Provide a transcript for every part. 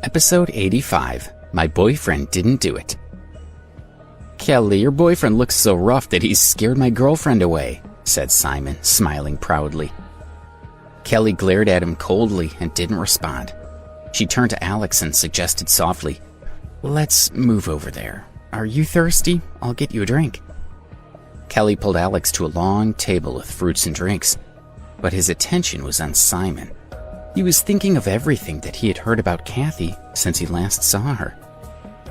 Episode 85, My Boyfriend Didn't Do It. "Kelly, your boyfriend looks so rough that he's scared my girlfriend away," said Simon, smiling proudly. Kelly glared at him coldly and didn't respond. She turned to Alex and suggested softly, "Let's move over there. Are you thirsty? I'll get you a drink." Kelly pulled Alex to a long table with fruits and drinks, but his attention was on Simon. He was thinking of everything that he had heard about Kathy since he last saw her.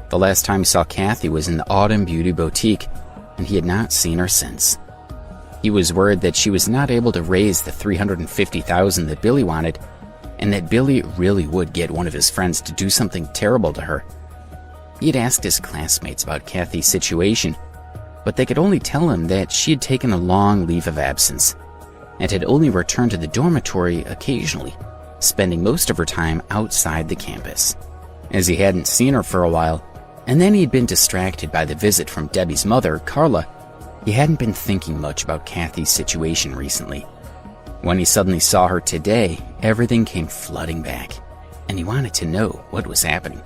The last time he saw Kathy was in the Autumn Beauty Boutique, and he had not seen her since. He was worried that she was not able to raise the $350,000 that Billy wanted, and that Billy really would get one of his friends to do something terrible to her. He had asked his classmates about Kathy's situation, but they could only tell him that she had taken a long leave of absence, and had only returned to the dormitory occasionally, spending most of her time outside the campus. As he hadn't seen her for a while, and then he'd been distracted by the visit from Debbie's mother, Carla, he hadn't been thinking much about Kathy's situation recently. When he suddenly saw her today, everything came flooding back, and he wanted to know what was happening.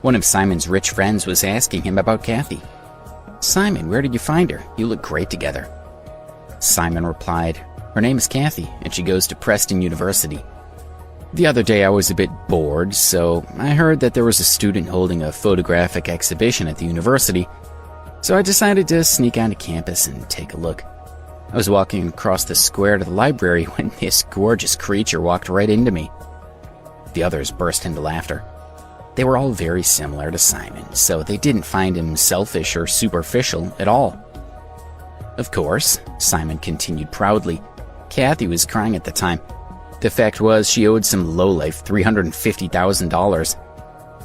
One of Simon's rich friends was asking him about Kathy. "Simon, where did you find her? You look great together." Simon replied, "Her name is Kathy, and she goes to Preston University. The other day I was a bit bored, so I heard that there was a student holding a photographic exhibition at the university, so I decided to sneak onto campus and take a look. I was walking across the square to the library when this gorgeous creature walked right into me." The others burst into laughter. They were all very similar to Simon, so they didn't find him selfish or superficial at all. "Of course," Simon continued proudly, "Kathy was crying at the time. The fact was, she owed some lowlife $350,000.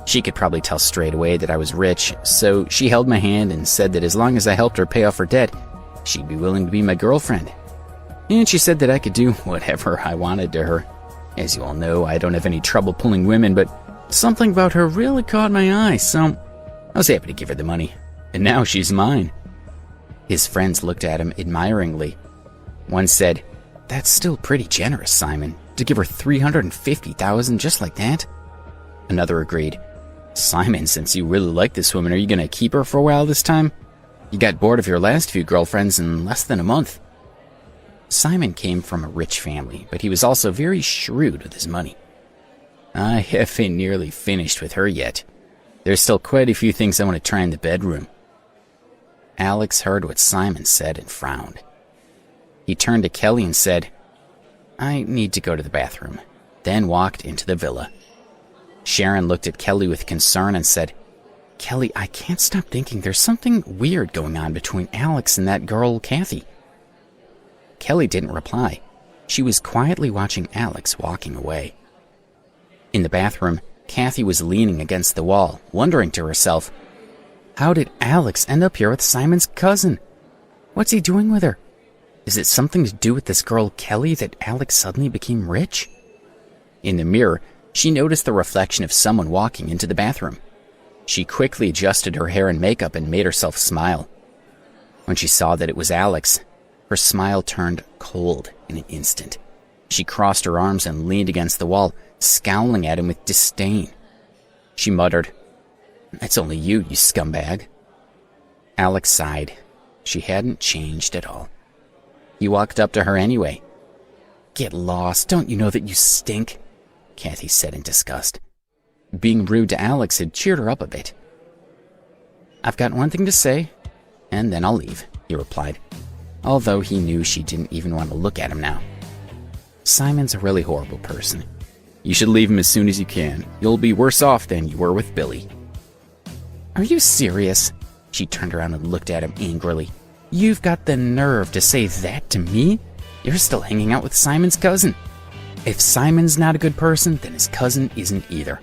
She could probably tell straight away that I was rich, so she held my hand and said that as long as I helped her pay off her debt, she'd be willing to be my girlfriend. And she said that I could do whatever I wanted to her. As you all know, I don't have any trouble pulling women, but something about her really caught my eye, so I was happy to give her the money. And now she's mine." His friends looked at him admiringly. One said, "That's still pretty generous, Simon, to give her $350,000 just like that." Another agreed, "Simon, since you really like this woman, are you going to keep her for a while this time? You got bored of your last few girlfriends in less than a month." Simon came from a rich family, but he was also very shrewd with his money. "I haven't nearly finished with her yet. There's still quite a few things I want to try in the bedroom." Alex heard what Simon said and frowned. He turned to Kelly and said, "I need to go to the bathroom," then walked into the villa. Sharon looked at Kelly with concern and said, "Kelly, I can't stop thinking there's something weird going on between Alex and that girl, Kathy." Kelly didn't reply. She was quietly watching Alex walking away. In the bathroom, Kathy was leaning against the wall, wondering to herself, how did Alex end up here with Simon's cousin? What's he doing with her? Is it something to do with this girl Kelly that Alex suddenly became rich? In the mirror, she noticed the reflection of someone walking into the bathroom. She quickly adjusted her hair and makeup and made herself smile. When she saw that it was Alex, her smile turned cold in an instant. She crossed her arms and leaned against the wall, scowling at him with disdain. She muttered, "It's only you, you scumbag." Alex sighed. She hadn't changed at all. He walked up to her anyway. "Get lost, don't you know that you stink?" Kathy said in disgust. Being rude to Alex had cheered her up a bit. "I've got one thing to say, and then I'll leave," he replied, although he knew she didn't even want to look at him now. "Simon's a really horrible person. You should leave him as soon as you can. You'll be worse off than you were with Billy." "Are you serious?" She turned around and looked at him angrily. "You've got the nerve to say that to me? You're still hanging out with Simon's cousin. If Simon's not a good person, then his cousin isn't either."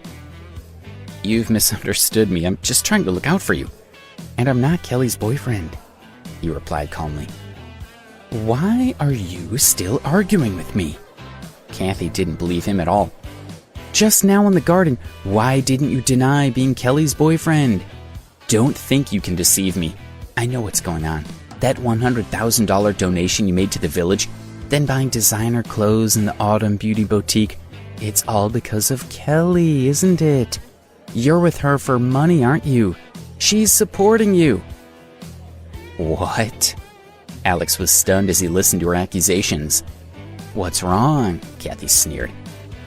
"You've misunderstood me. I'm just trying to look out for you. And I'm not Kelly's boyfriend," he replied calmly. "Why are you still arguing with me?" Kathy didn't believe him at all. "Just now in the garden, why didn't you deny being Kelly's boyfriend? Don't think you can deceive me. I know what's going on. That $100,000 donation you made to the village, then buying designer clothes in the Autumn Beauty Boutique, It's all because of Kelly, isn't it? You're with her for money, aren't you? She's supporting you. What? Alex was stunned as he listened to her accusations. What's wrong? Kathy sneered.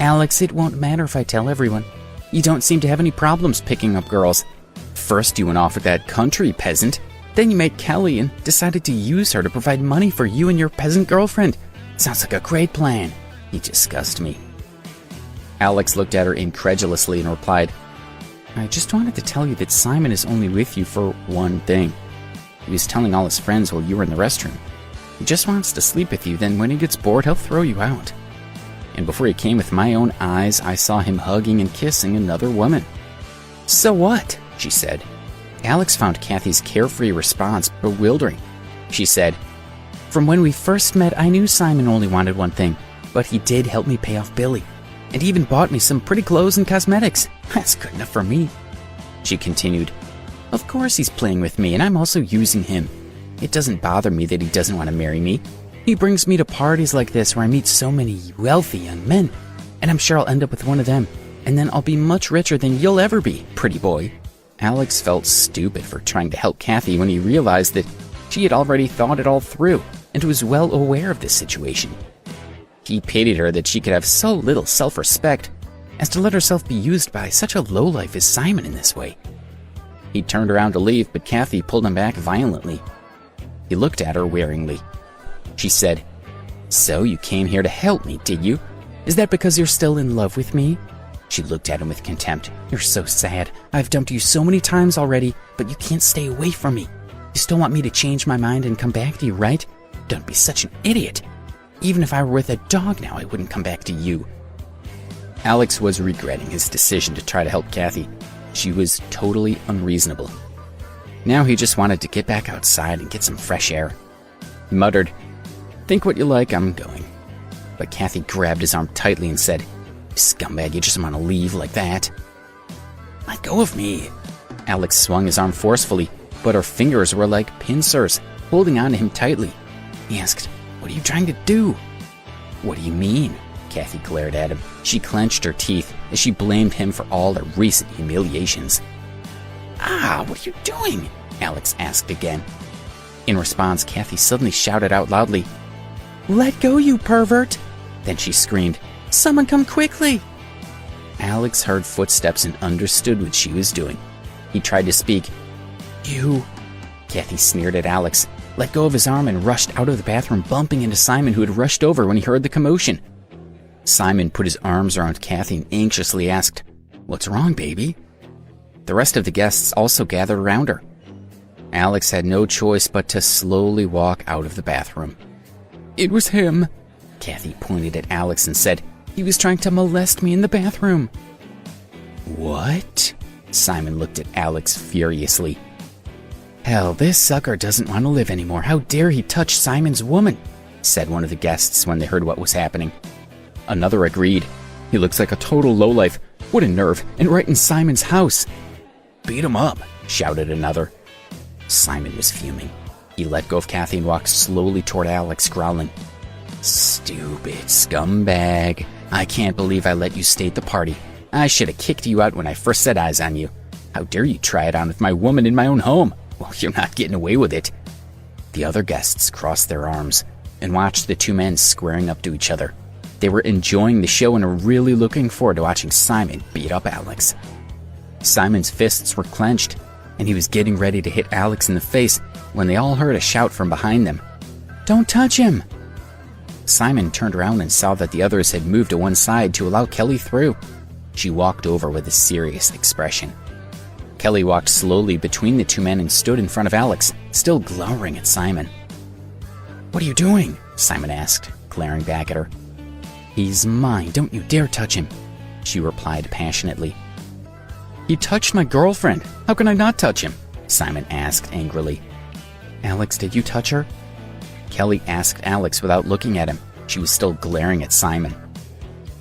Alex, it won't matter if I tell everyone. You don't seem to have any problems picking up girls. First you went off with that country peasant, then you met Kelly and decided to use her to provide money for you and your peasant girlfriend. Sounds like a great plan. You disgust me. Alex looked at her incredulously and replied, I just wanted to tell you that Simon is only with you for one thing. He was telling all his friends while you were in the restroom. He just wants to sleep with you, then when he gets bored, he'll throw you out. And before he came with my own eyes, I saw him hugging and kissing another woman. So what? She said. Alex found Kathy's carefree response bewildering. She said, From when we first met, I knew Simon only wanted one thing, but he did help me pay off Billy. And he even bought me some pretty clothes and cosmetics. That's good enough for me. She continued, Of course he's playing with me, and I'm also using him. It doesn't bother me that he doesn't want to marry me. He brings me to parties like this where I meet so many wealthy young men, and I'm sure I'll end up with one of them, and then I'll be much richer than you'll ever be, pretty boy. Alex felt stupid for trying to help Kathy when he realized that she had already thought it all through and was well aware of this situation. He pitied her that she could have so little self-respect as to let herself be used by such a lowlife as Simon in this way. He turned around to leave, but Kathy pulled him back violently. He looked at her wearingly. She said, So you came here to help me, did you? Is that because you're still in love with me? She looked at him with contempt. You're so sad. I've dumped you so many times already, but you can't stay away from me. You still want me to change my mind and come back to you, right? Don't be such an idiot. Even if I were with a dog now, I wouldn't come back to you. Alex was regretting his decision to try to help Kathy. She was totally unreasonable. Now he just wanted to get back outside and get some fresh air. He muttered, Think what you like, I'm going. But Kathy grabbed his arm tightly and said, Scumbag, you just want to leave like that? Let go of me. Alex swung his arm forcefully, but her fingers were like pincers, holding on to him tightly. He asked, What are you trying to do? What do you mean? Kathy glared at him. She clenched her teeth as she blamed him for all their recent humiliations. What are you doing? Alex asked again. In response, Kathy suddenly shouted out loudly, Let go, you pervert! Then she screamed, Someone come quickly! Alex heard footsteps and understood what she was doing. He tried to speak. You... Kathy sneered at Alex, let go of his arm and rushed out of the bathroom, bumping into Simon, who had rushed over when he heard the commotion. Simon put his arms around Kathy and anxiously asked, What's wrong, baby? The rest of the guests also gathered around her. Alex had no choice but to slowly walk out of the bathroom. It was him. Kathy pointed at Alex and said, He was trying to molest me in the bathroom. What? Simon looked at Alex furiously. Hell, this sucker doesn't want to live anymore. How dare he touch Simon's woman? Said one of the guests when they heard what was happening. Another agreed. He looks like a total lowlife. What a nerve, and right in Simon's house. Beat him up, shouted another. Simon was fuming. He let go of Kathy and walked slowly toward Alex, growling, Stupid scumbag. I can't believe I let you stay at the party. I should have kicked you out when I first set eyes on you. How dare you try it on with my woman in my own home? Well, you're not getting away with it. The other guests crossed their arms and watched the two men squaring up to each other. They were enjoying the show and were really looking forward to watching Simon beat up Alex. Simon's fists were clenched, and he was getting ready to hit Alex in the face when they all heard a shout from behind them. Don't touch him! Simon turned around and saw that the others had moved to one side to allow Kelly through. She walked over with a serious expression. Kelly walked slowly between the two men and stood in front of Alex, still glowering at Simon. What are you doing? Simon asked, glaring back at her. He's mine, don't you dare touch him, she replied passionately. He touched my girlfriend. How can I not touch him? Simon asked angrily. Alex, did you touch her? Kelly asked Alex without looking at him. She was still glaring at Simon.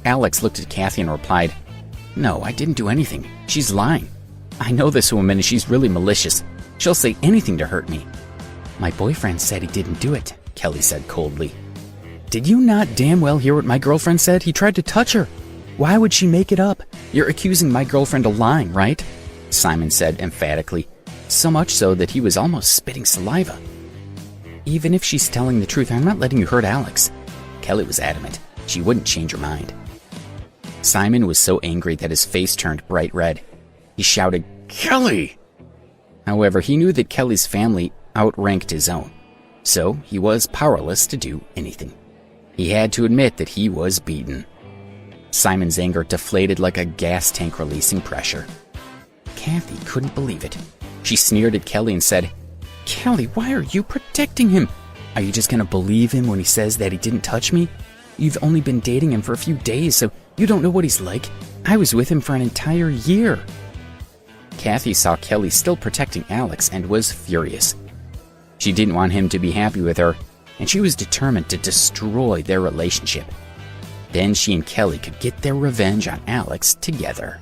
Alex looked at Kathy and replied, No, I didn't do anything. She's lying. I know this woman and she's really malicious. She'll say anything to hurt me. My boyfriend said he didn't do it, Kelly said coldly. Did you not damn well hear what my girlfriend said? He tried to touch her. Why would she make it up? You're accusing my girlfriend of lying, right? Simon said emphatically, so much so that he was almost spitting saliva. Even if she's telling the truth, I'm not letting you hurt Alex. Kelly was adamant. She wouldn't change her mind. Simon was so angry that his face turned bright red. He shouted, "Kelly!" However, he knew that Kelly's family outranked his own, so he was powerless to do anything. He had to admit that he was beaten. Simon's anger deflated like a gas tank releasing pressure. Kathy couldn't believe it. She sneered at Kelly and said, "Kelly, why are you protecting him? Are you just going to believe him when he says that he didn't touch me? You've only been dating him for a few days, so you don't know what he's like. I was with him for an entire year." Kathy saw Kelly still protecting Alex and was furious. She didn't want him to be happy with her, and she was determined to destroy their relationship. Then she and Kelly could get their revenge on Alex together.